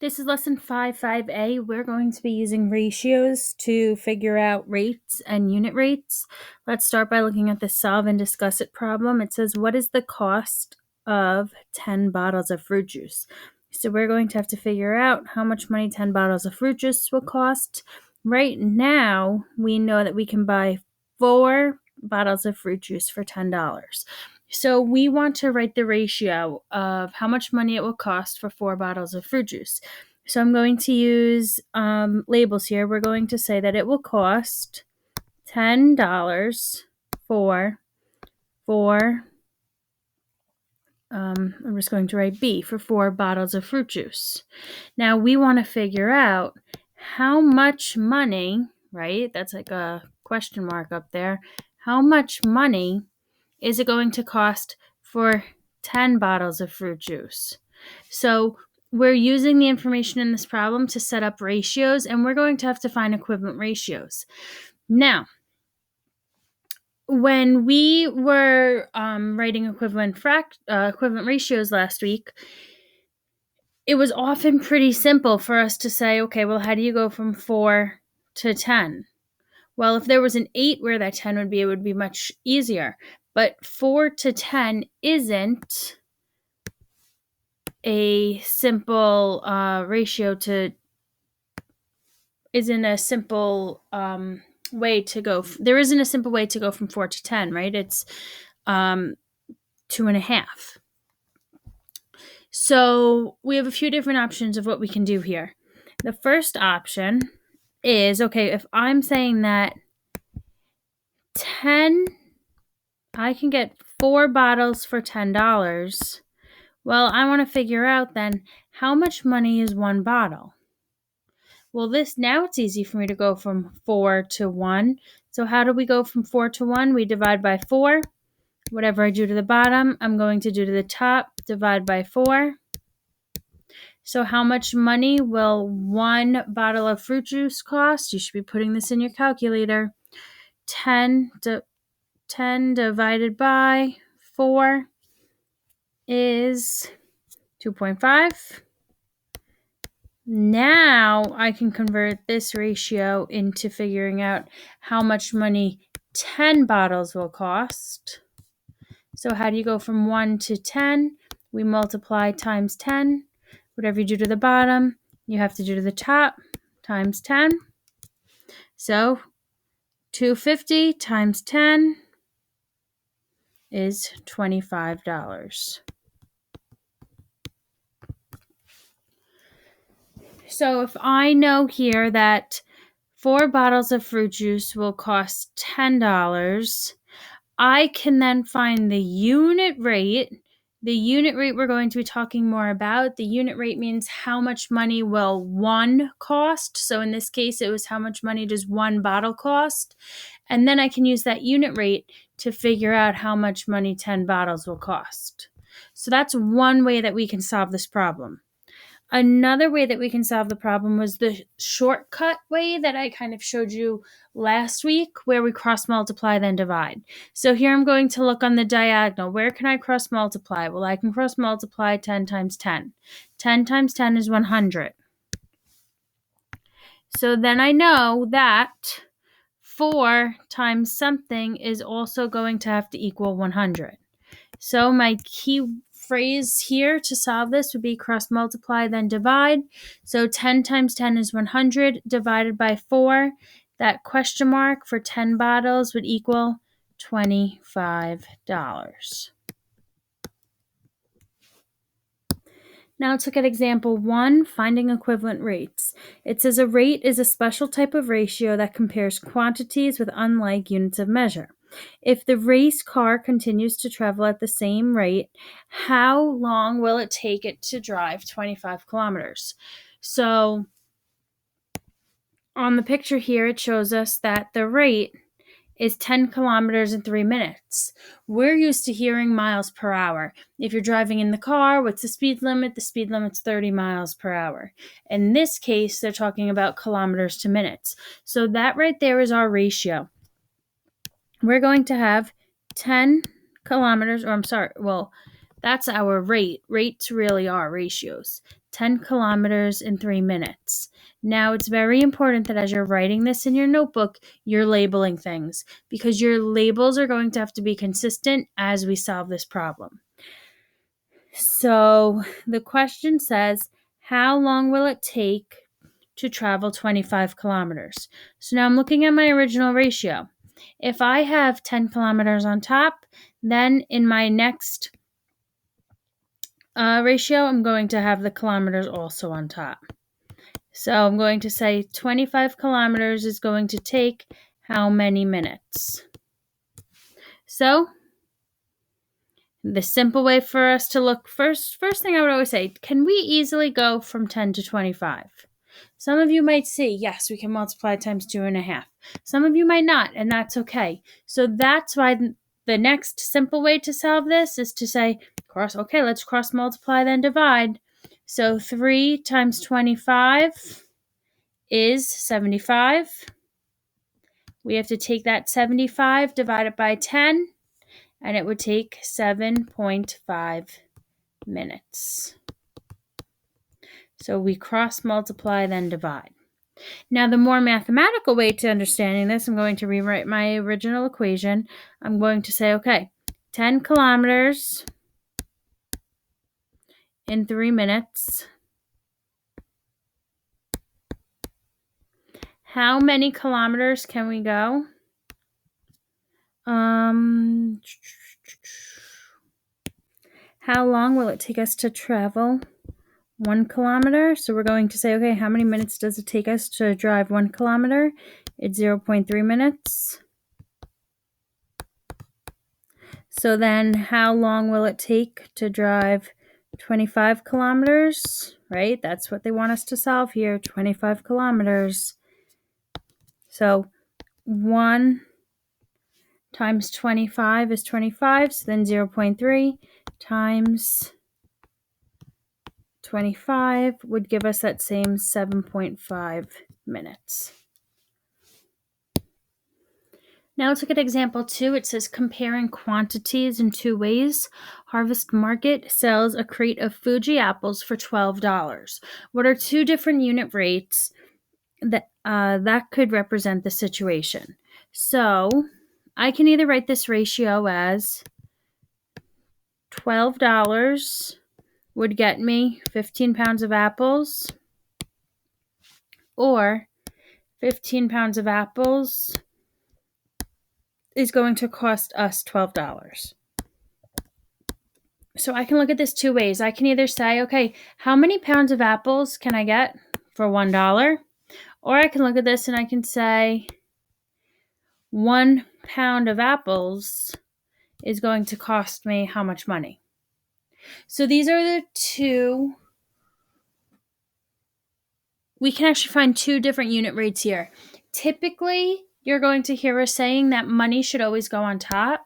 This is lesson 5.5a. We're going to be using ratios to figure out rates and unit rates. Let's start by looking at the solve and discuss it problem. It says, what is the cost of 10 bottles of fruit juice? So we're going to have to figure out how much money 10 bottles of fruit juice will cost. Right now, we know that we can buy 4 bottles of fruit juice for $10. So we want to write the ratio of how much money it will cost for 4 bottles of fruit juice. So I'm going to use labels here. We're going to say that it will cost $10 for 4, I'm just going to write B, for 4 bottles of fruit juice. Now we want to figure out how much money, right? That's like a question mark up there. How much money is it going to cost for 10 bottles of fruit juice? So we're using the information in this problem to set up ratios, and we're going to have to find equivalent ratios. Now, when we were writing equivalent ratios last week, it was often pretty simple for us to say, okay, well, how do you go from 4 to 10? Well, if there was an 8 where that 10 would be, it would be much easier. But 4 to 10 isn't a simple ratio to, isn't a simple way to go. There isn't a simple way to go from 4 to 10, right? It's 2.5. So we have a few different options of what we can do here. The first option is, okay, if I'm saying that 10, I can get 4 bottles for $10. Well, I want to figure out then how much money is 1 bottle. Well, now it's easy for me to go from 4 to 1. So how do we go from 4 to 1? We divide by 4. Whatever I do to the bottom, I'm going to do to the top, divide by 4. So how much money will 1 bottle of fruit juice cost? You should be putting this in your calculator. 10 divided by 4 is 2.5. Now I can convert this ratio into figuring out how much money 10 bottles will cost. So how do you go from 1 to 10? We multiply times 10. Whatever you do to the bottom, you have to do to the top, times 10. So 250 times 10 is $25. So if I know here that 4 bottles of fruit juice will cost $10, I can then find the unit rate. The unit rate we're going to be talking more about. The unit rate means how much money will 1 cost. So in this case, it was how much money does 1 bottle cost. And then I can use that unit rate to figure out how much money 10 bottles will cost. So that's one way that we can solve this problem. Another way that we can solve the problem was the shortcut way that I kind of showed you last week, where we cross multiply then divide. So here I'm going to look on the diagonal. Where can I cross multiply? Well, I can cross multiply 10 times 10. 10 times 10 is 100. So then I know that 4 times something is also going to have to equal 100. So my key phrase here to solve this would be cross multiply then divide. So 10 times 10 is 100 divided by 4. That question mark for 10 bottles would equal $25. Now let's look at example 1, finding equivalent rates. It says a rate is a special type of ratio that compares quantities with unlike units of measure. If the race car continues to travel at the same rate, how long will it take it to drive 25 kilometers? So on the picture here, it shows us that the rate is 10 kilometers in 3 minutes. We're used to hearing miles per hour. If you're driving in the car, what's the speed limit? The speed limit's 30 miles per hour. In this case, they're talking about kilometers to minutes. So that right there is our ratio. We're going to have 10 kilometers, that's our rate. Rates really are ratios. 10 kilometers in 3 minutes. Now, it's very important that as you're writing this in your notebook, you're labeling things because your labels are going to have to be consistent as we solve this problem. So the question says, how long will it take to travel 25 kilometers? So now I'm looking at my original ratio. If I have 10 kilometers on top, then in my next ratio, I'm going to have the kilometers also on top. So I'm going to say 25 kilometers is going to take how many minutes? So the simple way for us to look, first thing I would always say, can we easily go from 10 to 25? Some of you might see, yes, we can multiply times 2.5. Some of you might not, and that's okay. So that's why the next simple way to solve this is to say, let's cross multiply, then divide. So 3 times 25 is 75. We have to take that 75, divide it by 10, and it would take 7.5 minutes. So we cross multiply, then divide. Now, the more mathematical way to understanding this, I'm going to rewrite my original equation. I'm going to say, okay, 10 kilometers in 3 minutes. How many kilometers can we go? How long will it take us to travel 1 kilometer? So we're going to say, okay, how many minutes does it take us to drive 1 kilometer? It's 0.3 minutes. So then how long will it take to drive 25 kilometers, right? That's what they want us to solve here, 25 kilometers. So 1 times 25 is 25, so then 0.3 times 25 would give us that same 7.5 minutes. Now let's look at example 2. It says comparing quantities in 2 ways. Harvest Market sells a crate of Fuji apples for $12. What are 2 different unit rates that could represent the situation? So I can either write this ratio as $12 would get me 15 pounds of apples, or 15 pounds of apples is going to cost us $12. So I can look at this 2 ways. I can either say, okay, how many pounds of apples can I get for $1? Or I can look at this and I can say 1 pound of apples is going to cost me how much money? So these are the 2. We can actually find 2 different unit rates here. Typically, you're going to hear us saying that money should always go on top.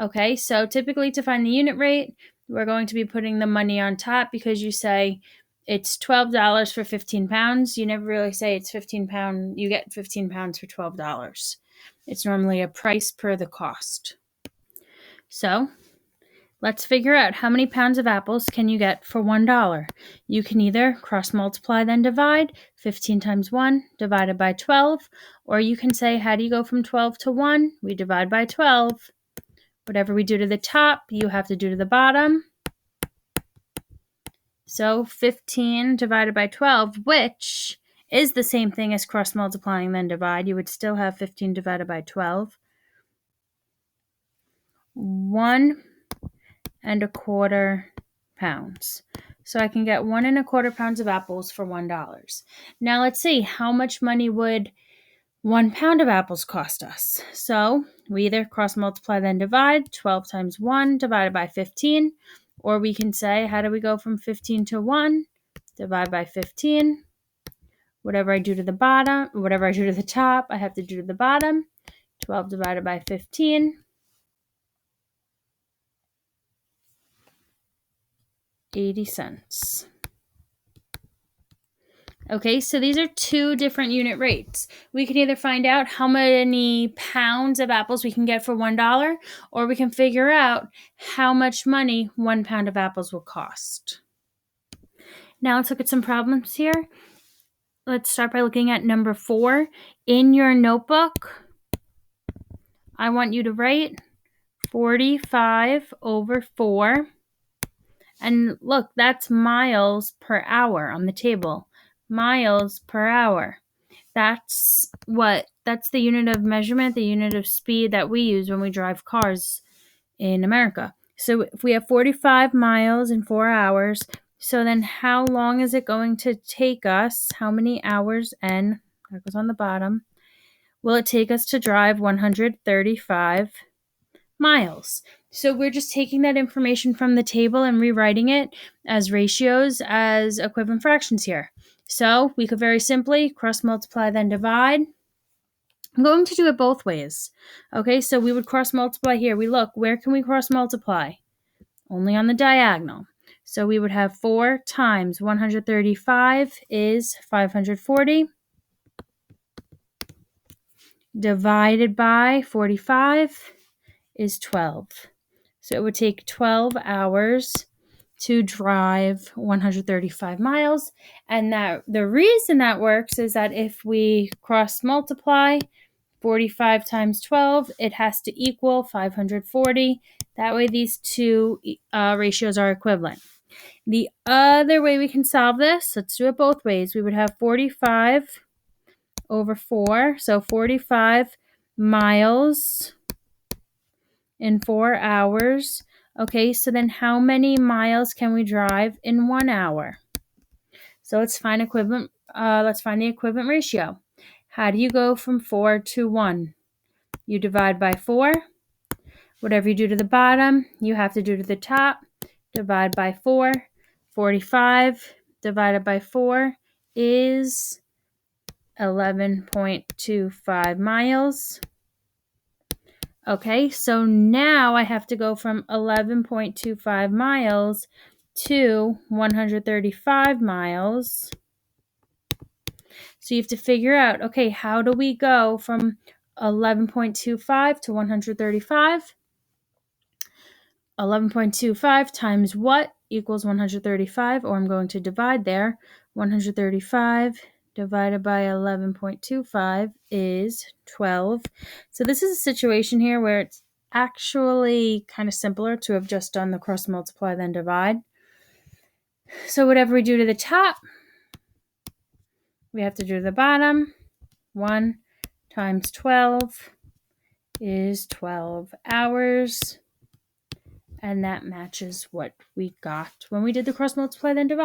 Okay, so typically to find the unit rate, we're going to be putting the money on top because you say it's $12 for 15 pounds. You never really say it's 15 pounds. You get 15 pounds for $12. It's normally a price per the cost. So let's figure out how many pounds of apples can you get for $1. You can either cross multiply then divide, 15 times 1 divided by 12, or you can say, how do you go from 12 to 1? We divide by 12. Whatever we do to the top, you have to do to the bottom. So 15 divided by 12, which is the same thing as cross multiplying then divide. You would still have 15 divided by 12. 1.25 pounds. So I can get 1.25 pounds of apples for $1. Now let's see, how much money would 1 pound of apples cost us? So we either cross multiply then divide, 12 times 1 divided by 15, or we can say, how do we go from 15 to 1? Divide by 15. Whatever I do to the bottom, whatever I do to the top, I have to do to the bottom. 12 divided by 15. 80 cents. Okay, so these are 2 different unit rates. We can either find out how many pounds of apples we can get for $1, or we can figure out how much money 1 pound of apples will cost. Now let's look at some problems here. Let's start by looking at number 4. In your notebook, I want you to write 45 over 4. And look, that's miles per hour on the table. Miles per hour. That's the unit of measurement, the unit of speed that we use when we drive cars in America. So if we have 45 miles in 4 hours, so then how long is it going to take us? How many hours, N, that goes on the bottom, will it take us to drive 135 miles? So we're just taking that information from the table and rewriting it as ratios, as equivalent fractions here. So we could very simply cross multiply, then divide. I'm going to do it both ways. Okay, so we would cross multiply here. We look, where can we cross multiply? Only on the diagonal. So we would have 4 times 135 is 540. Divided by 45 is 12. So it would take 12 hours to drive 135 miles. And that the reason that works is that if we cross multiply 45 times 12, it has to equal 540. That way these two ratios are equivalent. The other way we can solve this, let's do it both ways. We would have 45 over 4, so 45 miles in 4 hours. Okay, so then how many miles can we drive in 1 hour? So let's find the equivalent ratio. How do you go from 4 to 1? You divide by 4. Whatever you do to the bottom, you have to do to the top. Divide by 4. 45 divided by 4 is 11.25 miles. Okay, so now I have to go from 11.25 miles to 135 miles. So you have to figure out, okay, how do we go from 11.25 to 135? 11.25 times what equals 135, or I'm going to divide there. 135 divided by 11.25 is 12. So this is a situation here where it's actually kind of simpler to have just done the cross multiply then divide. So whatever we do to the top, we have to do to the bottom. 1 times 12 is 12 hours. And that matches what we got when we did the cross multiply then divide.